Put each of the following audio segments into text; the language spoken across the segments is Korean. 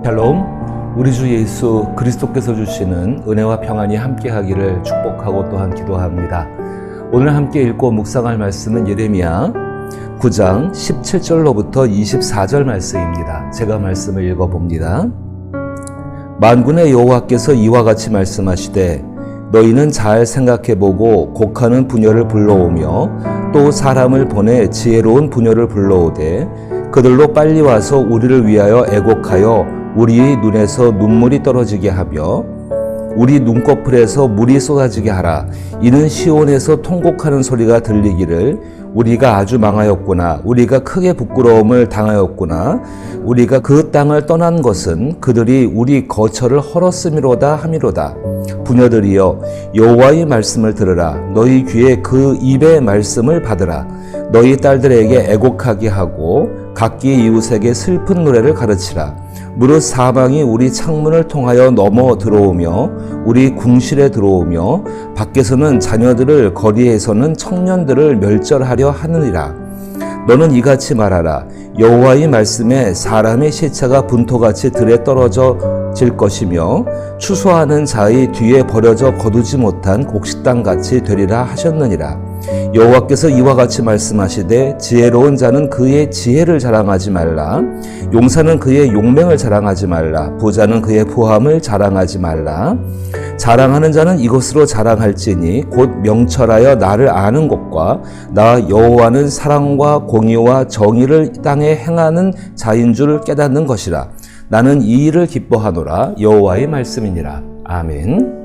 샬롬, 우리 주 예수 그리스도께서 주시는 은혜와 평안이 함께하기를 축복하고 또한 기도합니다. 오늘 함께 읽고 묵상할 말씀은 예레미야 9장 17절로부터 24절 말씀입니다. 제가 말씀을 읽어봅니다. 만군의 여호와께서 이와 같이 말씀하시되 너희는 잘 생각해보고 곡하는 부녀를 불러오며 또 사람을 보내 지혜로운 부녀를 불러오되 그들로 빨리 와서 우리를 위하여 애곡하여 우리의 눈에서 눈물이 떨어지게 하며 우리 눈꺼풀에서 물이 쏟아지게 하라. 이는 시온에서 통곡하는 소리가 들리기를 우리가 아주 망하였구나. 우리가 크게 부끄러움을 당하였구나. 우리가 그 땅을 떠난 것은 그들이 우리 거처를 헐었음이로다 함이로다. 부녀들이여 여호와의 말씀을 들으라. 너희 귀에 그 입의 말씀을 받으라. 너희 딸들에게 애곡하게 하고 각기 이웃에게 슬픈 노래를 가르치라. 무릇 사방이 우리 창문을 통하여 넘어 들어오며 우리 궁실에 들어오며 밖에서는 자녀들을 거리에서는 청년들을 멸절하려 하느니라. 너는 이같이 말하라. 여호와의 말씀에 사람의 시체가 분토같이 들에 떨어질 것이며 추수하는 자의 뒤에 버려져 거두지 못한 곡식당같이 되리라 하셨느니라. 여호와께서 이와 같이 말씀하시되 지혜로운 자는 그의 지혜를 자랑하지 말라. 용사는 그의 용맹을 자랑하지 말라. 부자는 그의 부함을 자랑하지 말라. 자랑하는 자는 이것으로 자랑할지니 곧 명철하여 나를 아는 것과 나 여호와는 사랑과 공의와 정의를 땅에 행하는 자인 줄 깨닫는 것이라. 나는 이 일을 기뻐하노라. 여호와의 말씀이니라. 아멘.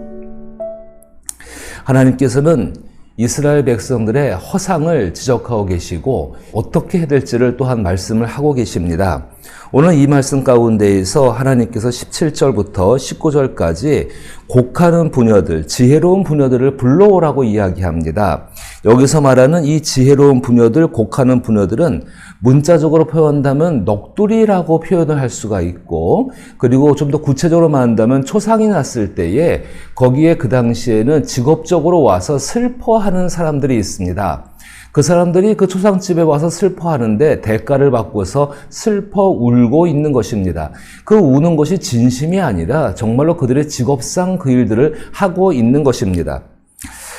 하나님께서는 이스라엘 백성들의 허상을 지적하고 계시고 어떻게 해야 될지를 또한 말씀을 하고 계십니다. 오늘 이 말씀 가운데에서 하나님께서 17절부터 19절까지 곡하는 부녀들, 지혜로운 부녀들을 불러오라고 이야기합니다. 여기서 말하는 이 지혜로운 부녀들, 곡하는 부녀들은 문자적으로 표현한다면 넋두리라고 표현을 할 수가 있고, 그리고 좀 더 구체적으로 말한다면 초상이 났을 때에 거기에 그 당시에는 직업적으로 와서 슬퍼하는 사람들이 있습니다. 그 사람들이 그 초상집에 와서 슬퍼하는데 대가를 받고서 슬퍼 울고 있는 것입니다. 그 우는 것이 진심이 아니라 정말로 그들의 직업상 그 일들을 하고 있는 것입니다.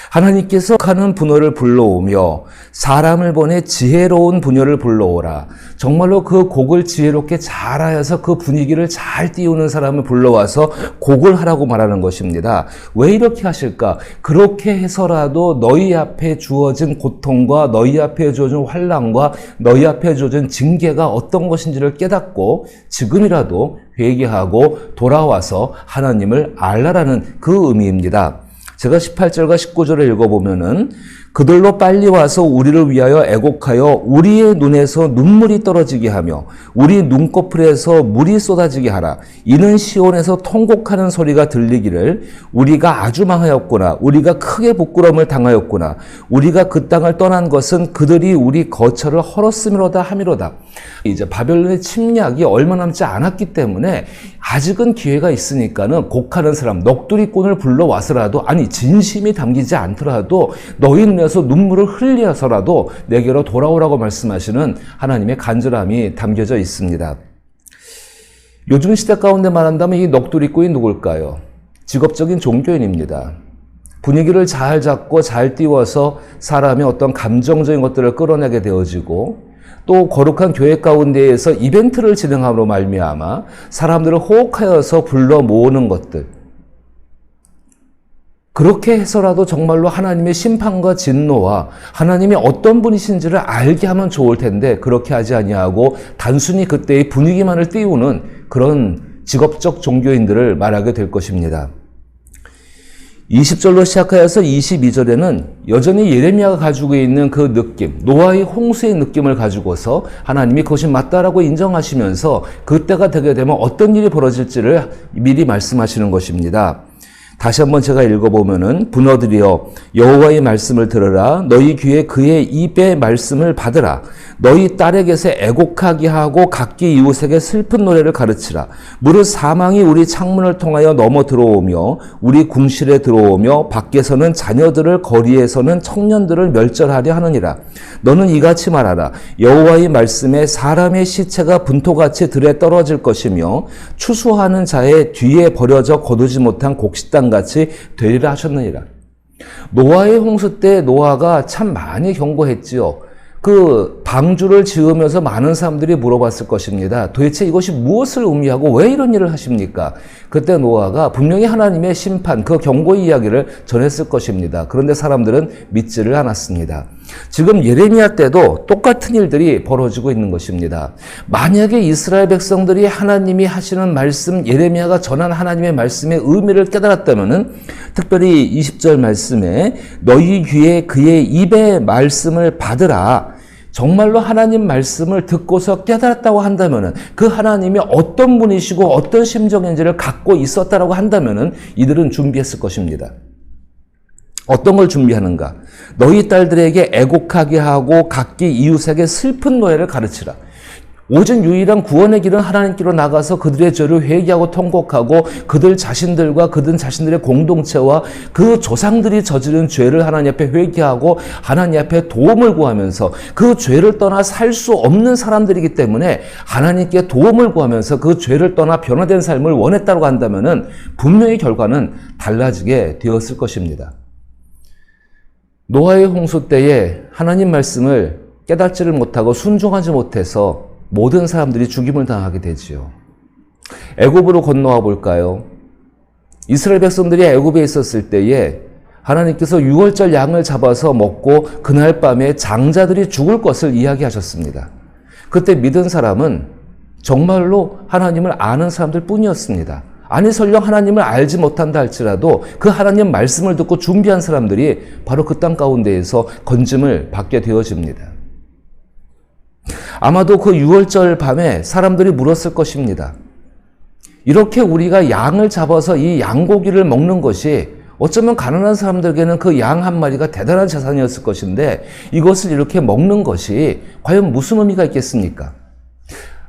하나님께서 하는 부녀를 불러오며 사람을 보내 지혜로운 부녀를 불러오라. 정말로 그 곡을 지혜롭게 잘하여서 그 분위기를 잘 띄우는 사람을 불러와서 곡을 하라고 말하는 것입니다. 왜 이렇게 하실까? 그렇게 해서라도 너희 앞에 주어진 고통과 너희 앞에 주어진 환난과 너희 앞에 주어진 징계가 어떤 것인지를 깨닫고 지금이라도 회개하고 돌아와서 하나님을 알라라는 그 의미입니다. 제가 18절과 19절을 읽어보면은 그들로 빨리 와서 우리를 위하여 애곡하여 우리의 눈에서 눈물이 떨어지게 하며 우리 눈꺼풀에서 물이 쏟아지게 하라. 이는 시온에서 통곡하는 소리가 들리기를 우리가 아주 망하였구나. 우리가 크게 부끄러움을 당하였구나. 우리가 그 땅을 떠난 것은 그들이 우리 거처를 헐었음이로다 함이로다. 이제 바벨론의 침략이 얼마 남지 않았기 때문에 아직은 기회가 있으니까는 곡하는 사람, 넋두리꾼을 불러와서라도, 아니 진심이 담기지 않더라도 너희 눈에서 눈물을 흘려서라도 내게로 돌아오라고 말씀하시는 하나님의 간절함이 담겨져 있습니다. 요즘 시대 가운데 말한다면 이 넋두리꾼이 누굴까요? 직업적인 종교인입니다. 분위기를 잘 잡고 잘 띄워서 사람의 어떤 감정적인 것들을 끌어내게 되어지고 또 거룩한 교회 가운데에서 이벤트를 진행함으로 말미암아 사람들을 호흡하여서 불러 모으는 것들, 그렇게 해서라도 정말로 하나님의 심판과 진노와 하나님이 어떤 분이신지를 알게 하면 좋을 텐데 그렇게 하지 아니하고 단순히 그때의 분위기만을 띄우는 그런 직업적 종교인들을 말하게 될 것입니다. 20절로 시작하여서 22절에는 여전히 예레미야가 가지고 있는 그 느낌, 노아의 홍수의 느낌을 가지고서 하나님이 그것이 맞다라고 인정하시면서 그때가 되게 되면 어떤 일이 벌어질지를 미리 말씀하시는 것입니다. 다시 한번 제가 읽어보면은 분어들이여 여호와의 말씀을 들으라. 너희 귀에 그의 입의 말씀을 받으라. 너희 딸에게서 애곡하게 하고 각기 이웃에게 슬픈 노래를 가르치라. 무릇 사망이 우리 창문을 통하여 넘어 들어오며 우리 궁실에 들어오며 밖에서는 자녀들을 거리에서는 청년들을 멸절하려 하느니라. 너는 이같이 말하라. 여호와의 말씀에 사람의 시체가 분토같이 들에 떨어질 것이며 추수하는 자의 뒤에 버려져 거두지 못한 곡식당 같이 되리라 하셨느니라. 노아의 홍수 때 노아가 참 많이 경고했지요. 그 방주를 지으면서 많은 사람들이 물어봤을 것입니다. 도대체 이것이 무엇을 의미하고 왜 이런 일을 하십니까? 그때 노아가 분명히 하나님의 심판, 그 경고의 이야기를 전했을 것입니다. 그런데 사람들은 믿지를 않았습니다. 지금 예레미야 때도 똑같은 일들이 벌어지고 있는 것입니다. 만약에 이스라엘 백성들이 하나님이 하시는 말씀, 예레미야가 전한 하나님의 말씀의 의미를 깨달았다면은 특별히 20절 말씀에 너희 귀에 그의 입의 말씀을 받으라. 정말로 하나님 말씀을 듣고서 깨달았다고 한다면은 그 하나님이 어떤 분이시고 어떤 심정인지를 갖고 있었다라고 한다면은 이들은 준비했을 것입니다. 어떤 걸 준비하는가? 너희 딸들에게 애곡하게 하고 각기 이웃에게 슬픈 노래를 가르치라. 오직 유일한 구원의 길은 하나님께로 나가서 그들의 죄를 회개하고 통곡하고 그들 자신들과 그들 자신들의 공동체와 그 조상들이 저지른 죄를 하나님 앞에 회개하고 하나님 앞에 도움을 구하면서 그 죄를 떠나 살 수 없는 사람들이기 때문에 하나님께 도움을 구하면서 그 죄를 떠나 변화된 삶을 원했다고 한다면은 분명히 결과는 달라지게 되었을 것입니다. 노아의 홍수 때에 하나님 말씀을 깨닫지를 못하고 순종하지 못해서 모든 사람들이 죽임을 당하게 되지요. 애굽으로 건너와 볼까요? 이스라엘 백성들이 애굽에 있었을 때에 하나님께서 유월절 양을 잡아서 먹고 그날 밤에 장자들이 죽을 것을 이야기하셨습니다. 그때 믿은 사람은 정말로 하나님을 아는 사람들 뿐이었습니다. 아니 설령 하나님을 알지 못한다 할지라도 그 하나님 말씀을 듣고 준비한 사람들이 바로 그 땅 가운데에서 건짐을 받게 되어집니다. 아마도 그 유월절 밤에 사람들이 물었을 것입니다. 이렇게 우리가 양을 잡아서 이 양고기를 먹는 것이 어쩌면 가난한 사람들에게는 그 양 한 마리가 대단한 재산이었을 것인데 이것을 이렇게 먹는 것이 과연 무슨 의미가 있겠습니까?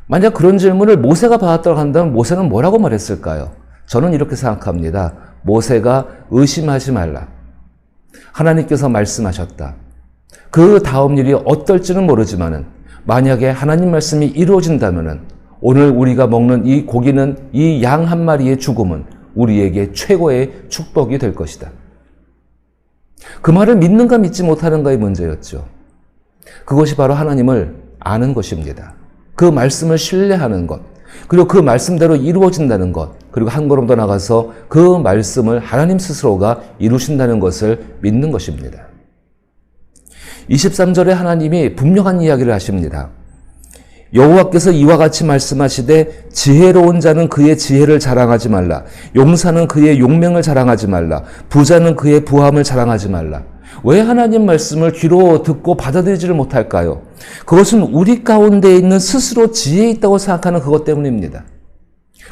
만약 그런 질문을 모세가 받았다고 한다면 모세는 뭐라고 말했을까요? 저는 이렇게 생각합니다. 모세가 의심하지 말라. 하나님께서 말씀하셨다. 그 다음 일이 어떨지는 모르지만은 만약에 하나님 말씀이 이루어진다면은 오늘 우리가 먹는 이 고기는 이 양 한 마리의 죽음은 우리에게 최고의 축복이 될 것이다. 그 말을 믿는가 믿지 못하는가의 문제였죠. 그것이 바로 하나님을 아는 것입니다. 그 말씀을 신뢰하는 것, 그리고 그 말씀대로 이루어진다는 것, 그리고 한 걸음 더 나가서 그 말씀을 하나님 스스로가 이루신다는 것을 믿는 것입니다. 23절에 하나님이 분명한 이야기를 하십니다. 여호와께서 이와 같이 말씀하시되 지혜로운 자는 그의 지혜를 자랑하지 말라. 용사는 그의 용맹을 자랑하지 말라. 부자는 그의 부함을 자랑하지 말라. 왜 하나님 말씀을 귀로 듣고 받아들이지를 못할까요? 그것은 우리 가운데 있는 스스로 지혜 있다고 생각하는 그것 때문입니다.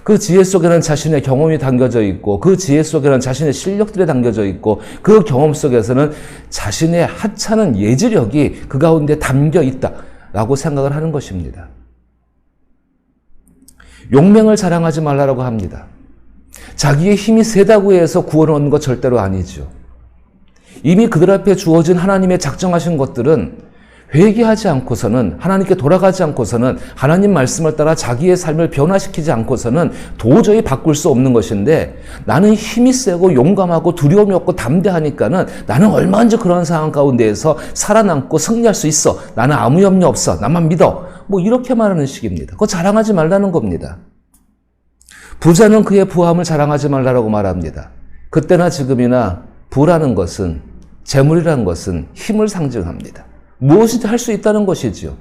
그 지혜 속에는 자신의 경험이 담겨져 있고 그 지혜 속에는 자신의 실력들이 담겨져 있고 그 경험 속에서는 자신의 하찮은 예지력이 그 가운데 담겨 있다라고 생각을 하는 것입니다. 용맹을 자랑하지 말라고 합니다. 자기의 힘이 세다고 해서 구원을 얻는 것 절대로 아니죠. 이미 그들 앞에 주어진 하나님의 작정하신 것들은 회개하지 않고서는 하나님께 돌아가지 않고서는 하나님 말씀을 따라 자기의 삶을 변화시키지 않고서는 도저히 바꿀 수 없는 것인데 나는 힘이 세고 용감하고 두려움이 없고 담대하니까는 나는 얼마든지 그런 상황 가운데에서 살아남고 승리할 수 있어. 나는 아무 염려 없어. 나만 믿어. 뭐 이렇게 말하는 식입니다. 그거 자랑하지 말라는 겁니다. 부자는 그의 부함을 자랑하지 말라고 말합니다. 그때나 지금이나 부라는 것은 재물이라는 것은 힘을 상징합니다. 무엇인지 할 수 있다는 것이지요.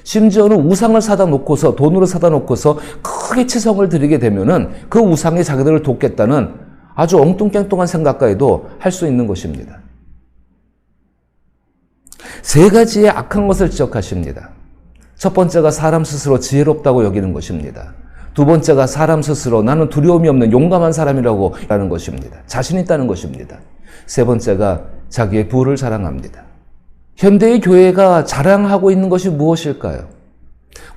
심지어는 우상을 사다 놓고서 돈으로 사다 놓고서 크게 치성을 드리게 되면은 그 우상이 자기들을 돕겠다는 아주 엉뚱깽뚱한 생각까지도 할 수 있는 것입니다. 세 가지의 악한 것을 지적하십니다. 첫 번째가 사람 스스로 지혜롭다고 여기는 것입니다. 두 번째가 사람 스스로 나는 두려움이 없는 용감한 사람이라고 하는 것입니다. 자신 있다는 것입니다. 세 번째가 자기의 부를 자랑합니다. 현대의 교회가 자랑하고 있는 것이 무엇일까요?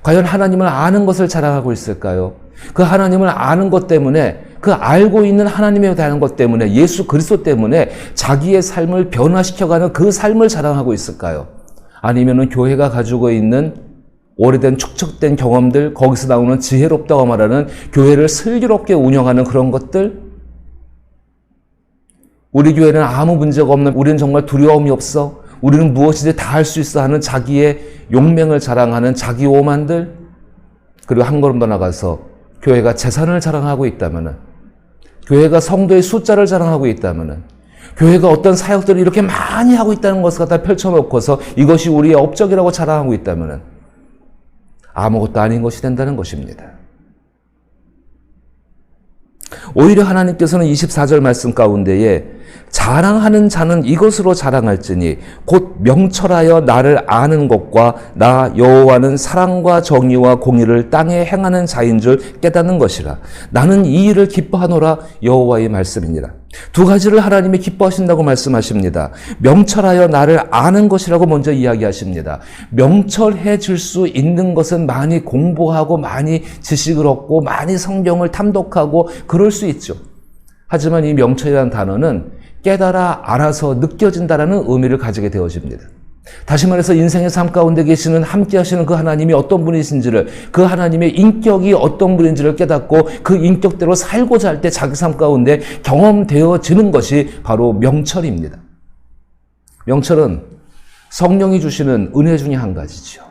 과연 하나님을 아는 것을 자랑하고 있을까요? 그 하나님을 아는 것 때문에, 그 알고 있는 하나님에 대한 것 때문에, 예수 그리스도 때문에 자기의 삶을 변화시켜가는 그 삶을 자랑하고 있을까요? 아니면은 교회가 가지고 있는 오래된 축적된 경험들, 거기서 나오는 지혜롭다고 말하는 교회를 슬기롭게 운영하는 그런 것들? 우리 교회는 아무 문제가 없는, 우리는 정말 두려움이 없어, 우리는 무엇이든 다 할 수 있어 하는 자기의 용맹을 자랑하는 자기 오만들, 그리고 한 걸음 더 나가서 교회가 재산을 자랑하고 있다면은, 교회가 성도의 숫자를 자랑하고 있다면은, 교회가 어떤 사역들을 이렇게 많이 하고 있다는 것을 갖다 펼쳐놓고서 이것이 우리의 업적이라고 자랑하고 있다면은 아무것도 아닌 것이 된다는 것입니다. 오히려 하나님께서는 24절 말씀 가운데에 자랑하는 자는 이것으로 자랑할지니 곧 명철하여 나를 아는 것과 나 여호와는 사랑과 정의와 공의를 땅에 행하는 자인 줄 깨닫는 것이라. 나는 이 일을 기뻐하노라. 여호와의 말씀이니라. 두 가지를 하나님이 기뻐하신다고 말씀하십니다. 명철하여 나를 아는 것이라고 먼저 이야기하십니다. 명철해질 수 있는 것은 많이 공부하고 많이 지식을 얻고 많이 성경을 탐독하고 그럴 수 있죠. 하지만 이 명철이라는 단어는 깨달아 알아서 느껴진다라는 의미를 가지게 되어집니다. 다시 말해서 인생의 삶 가운데 계시는 함께 하시는 그 하나님이 어떤 분이신지를, 그 하나님의 인격이 어떤 분인지를 깨닫고 그 인격대로 살고자 할 때 자기 삶 가운데 경험되어지는 것이 바로 명철입니다. 명철은 성령이 주시는 은혜 중에 한 가지죠.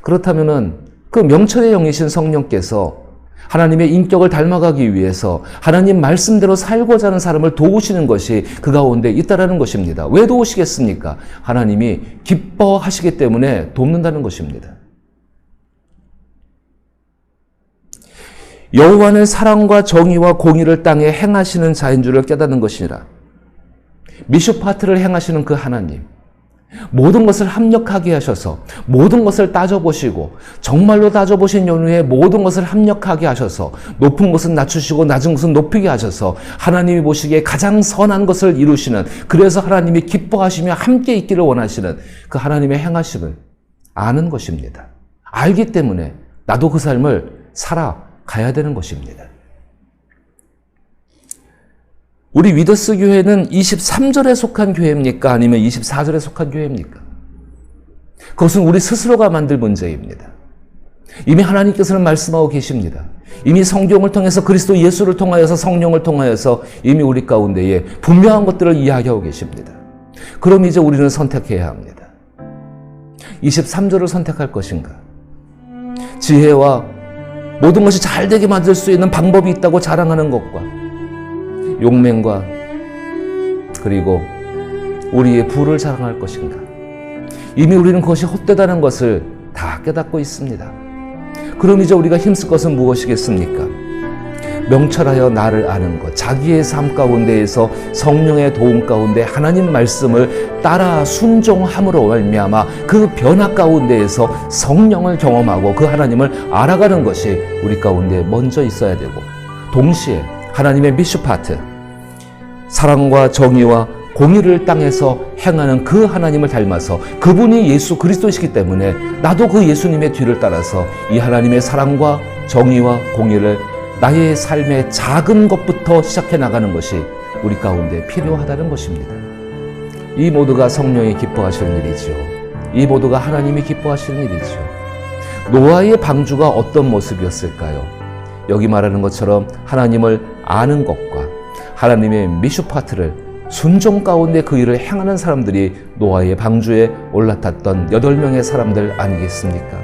그렇다면은 그 명철의 영이신 성령께서 하나님의 인격을 닮아가기 위해서 하나님 말씀대로 살고자 하는 사람을 도우시는 것이 그 가운데 있다라는 것입니다. 왜 도우시겠습니까? 하나님이 기뻐하시기 때문에 돕는다는 것입니다. 여호와는 사랑과 정의와 공의를 땅에 행하시는 자인 줄을 깨닫는 것이니라. 미슈파트를 행하시는 그 하나님, 모든 것을 합력하게 하셔서 모든 것을 따져보시고 정말로 따져보신 연후에 모든 것을 합력하게 하셔서 높은 것은 낮추시고 낮은 것은 높이게 하셔서 하나님이 보시기에 가장 선한 것을 이루시는, 그래서 하나님이 기뻐하시며 함께 있기를 원하시는 그 하나님의 행하심을 아는 것입니다. 알기 때문에 나도 그 삶을 살아가야 되는 것입니다. 우리 위더스 교회는 23절에 속한 교회입니까? 아니면 24절에 속한 교회입니까? 그것은 우리 스스로가 만들 문제입니다. 이미 하나님께서는 말씀하고 계십니다. 이미 성경을 통해서 그리스도 예수를 통하여서 성령을 통하여서 이미 우리 가운데에 분명한 것들을 이야기하고 계십니다. 그럼 이제 우리는 선택해야 합니다. 23절을 선택할 것인가? 지혜와 모든 것이 잘 되게 만들 수 있는 방법이 있다고 자랑하는 것과 용맹과 그리고 우리의 부를 자랑할 것인가? 이미 우리는 그것이 헛되다는 것을 다 깨닫고 있습니다. 그럼 이제 우리가 힘쓸 것은 무엇이겠습니까? 명철하여 나를 아는 것, 자기의 삶 가운데에서 성령의 도움 가운데 하나님 말씀을 따라 순종함으로 말미암아 그 변화 가운데에서 성령을 경험하고 그 하나님을 알아가는 것이 우리 가운데 먼저 있어야 되고, 동시에 하나님의 미슈파트, 사랑과 정의와 공의를 땅에서 행하는 그 하나님을 닮아서 그분이 예수 그리스도이시기 때문에 나도 그 예수님의 뒤를 따라서 이 하나님의 사랑과 정의와 공의를 나의 삶의 작은 것부터 시작해 나가는 것이 우리 가운데 필요하다는 것입니다. 이 모두가 성령이 기뻐하시는 일이죠. 이 모두가 하나님이 기뻐하시는 일이죠. 노아의 방주가 어떤 모습이었을까요? 여기 말하는 것처럼 하나님을 아는 것과 하나님의 미슈파트를 순종 가운데 그 일을 행하는 사람들이 노아의 방주에 올라탔던 8명의 사람들 아니겠습니까?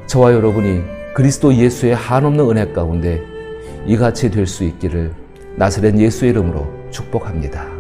저와 여러분이 그리스도 예수의 한없는 은혜 가운데 이같이 될 수 있기를 나사렛 예수의 이름으로 축복합니다.